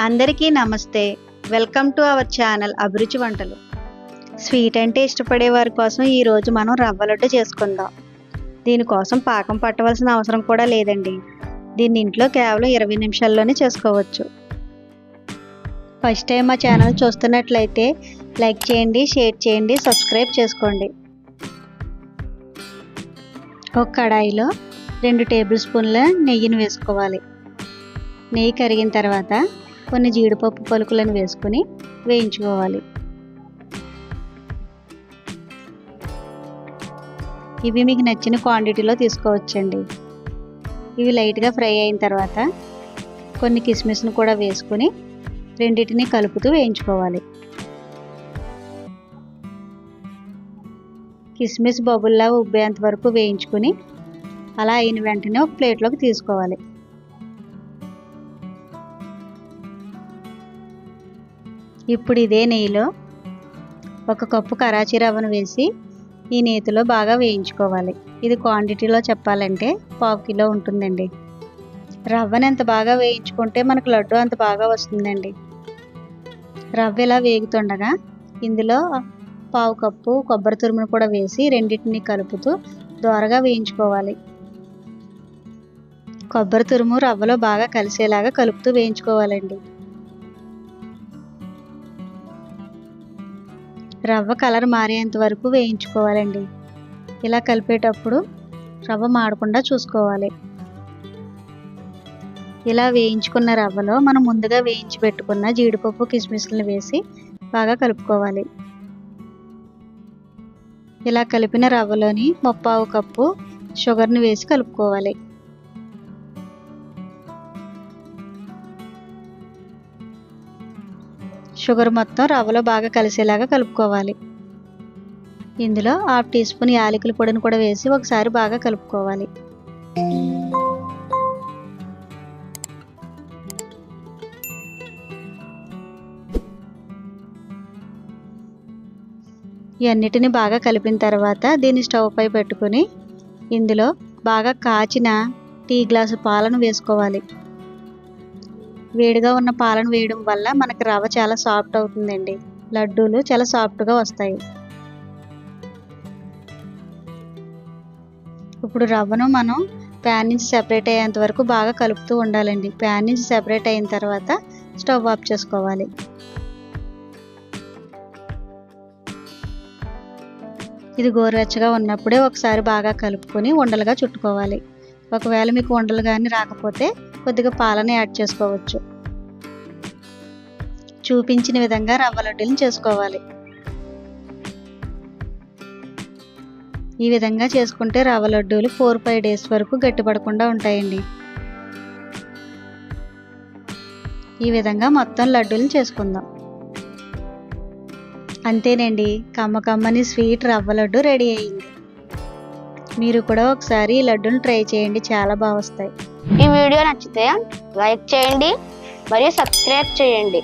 అందరికీ నమస్తే. Welcome to our channel అభిరుచి వంటలు. స్వీట్ అంటే ఇష్టపడే వారి కోసం ఈరోజు మనం రవ్వ లడ్డు చేసుకుందాం. దీనికోసం పాకం పట్టవలసిన అవసరం కూడా లేదండి. దీన్ని ఇంట్లో కేవలం 20 నిమిషాల్లోనే చేసుకోవచ్చు. ఫస్ట్ టైం మా ఛానల్ చూస్తున్నట్లయితే లైక్ చేయండి, షేర్ చేయండి, సబ్స్క్రైబ్ చేసుకోండి. ఒక కడాయిలో 2 టేబుల్ స్పూన్ల నెయ్యిని వేసుకోవాలి. నెయ్యి కరిగిన తర్వాత కొన్ని జీడిపప్పు పలుకులను వేసుకొని వేయించుకోవాలి. ఇవి మీకు నచ్చిన క్వాంటిటీలో తీసుకోవచ్చండి. ఇవి లైట్గా ఫ్రై అయిన తర్వాత కొన్ని కిస్మిస్ను కూడా వేసుకొని రెండింటిని కలుపుతూ వేయించుకోవాలి. కిస్మిస్ బబుల్లా ఉబ్బేంత వరకు వేయించుకొని అలా అయిన వెంటనే ఒక ప్లేట్లోకి తీసుకోవాలి. ఇప్పుడు ఇదే నెయ్యిలో 1 కప్పు కరాచీ రవ్వను వేసి ఈ నేతిలో బాగా వేయించుకోవాలి. ఇది క్వాంటిటీలో చెప్పాలంటే 1/2 కిలో ఉంటుందండి. రవ్వని ఎంత బాగా వేయించుకుంటే మనకు లడ్డు అంత బాగా వస్తుందండి. రవ్వ ఇలా వేగుతుండగా ఇందులో 1/2 కప్పు కొబ్బరి తురుమును కూడా వేసి రెండింటిని కలుపుతూ దోరగా వేయించుకోవాలి. కొబ్బరి తురుము రవ్వలో బాగా కలిసేలాగా కలుపుతూ వేయించుకోవాలండి. రవ్వ కలర్ మారేంత వరకు వేయించుకోవాలండి. ఇలా కలిపేటప్పుడు రవ్వ మాడకుండా చూసుకోవాలి. ఇలా వేయించుకున్న రవ్వలో మనం ముందుగా వేయించి పెట్టుకున్న జీడిపప్పు కిస్మిస్లను వేసి బాగా కలుపుకోవాలి. ఇలా కలిపిన రవ్వలోని 1/4 కప్పు షుగర్ని వేసి కలుపుకోవాలి. షుగర్ మొత్తం రవ్వలో బాగా కలిసేలాగా కలుపుకోవాలి. ఇందులో 1/2 టీ స్పూన్ యాలకుల పొడిని కూడా వేసి ఒకసారి బాగా కలుపుకోవాలి. ఇవన్నిటిని బాగా కలిపిన తర్వాత దీన్ని స్టవ్ పై పెట్టుకొని ఇందులో బాగా కాచిన టీ గ్లాసు పాలను వేసుకోవాలి. వేడిగా ఉన్న పాలను వేయడం వల్ల మనకి రవ్వ చాలా సాఫ్ట్ అవుతుందండి. లడ్డూలు చాలా సాఫ్ట్గా వస్తాయి. ఇప్పుడు రవ్వను మనం ప్యాన్ నుంచి సెపరేట్ అయ్యేంత వరకు బాగా కలుపుతూ ఉండాలండి. ప్యాన్ నుంచి సెపరేట్ అయిన తర్వాత స్టవ్ ఆఫ్ చేసుకోవాలి. ఇది గోరువెచ్చగా ఉన్నప్పుడే ఒకసారి బాగా కలుపుకొని ఉండలుగా చుట్టుకోవాలి. ఒకవేళ మీకు ఉండలు కానీ రాకపోతే కొద్దిగా పాలను యాడ్ చేసుకోవచ్చు. చూపించిన విధంగా రవ్వ లడ్డూలను చేసుకోవాలి. ఈ విధంగా చేసుకుంటే రవ్వ లడ్డూలు 4-5 డేస్ వరకు గట్టిపడకుండా ఉంటాయండి. ఈ విధంగా మొత్తం లడ్డూలను చేసుకుందాం. అంతేనండి, కమ్మకమ్మని స్వీట్ రవ్వ లడ్డు రెడీ అయ్యింది. మీరు కూడా ఒకసారి ఈ లడ్డూని ట్రై చేయండి, చాలా బాగా వస్తాయి. ఈ వీడియో నచ్చితే లైక్ చేయండి మరియు సబ్స్క్రైబ్ చేయండి.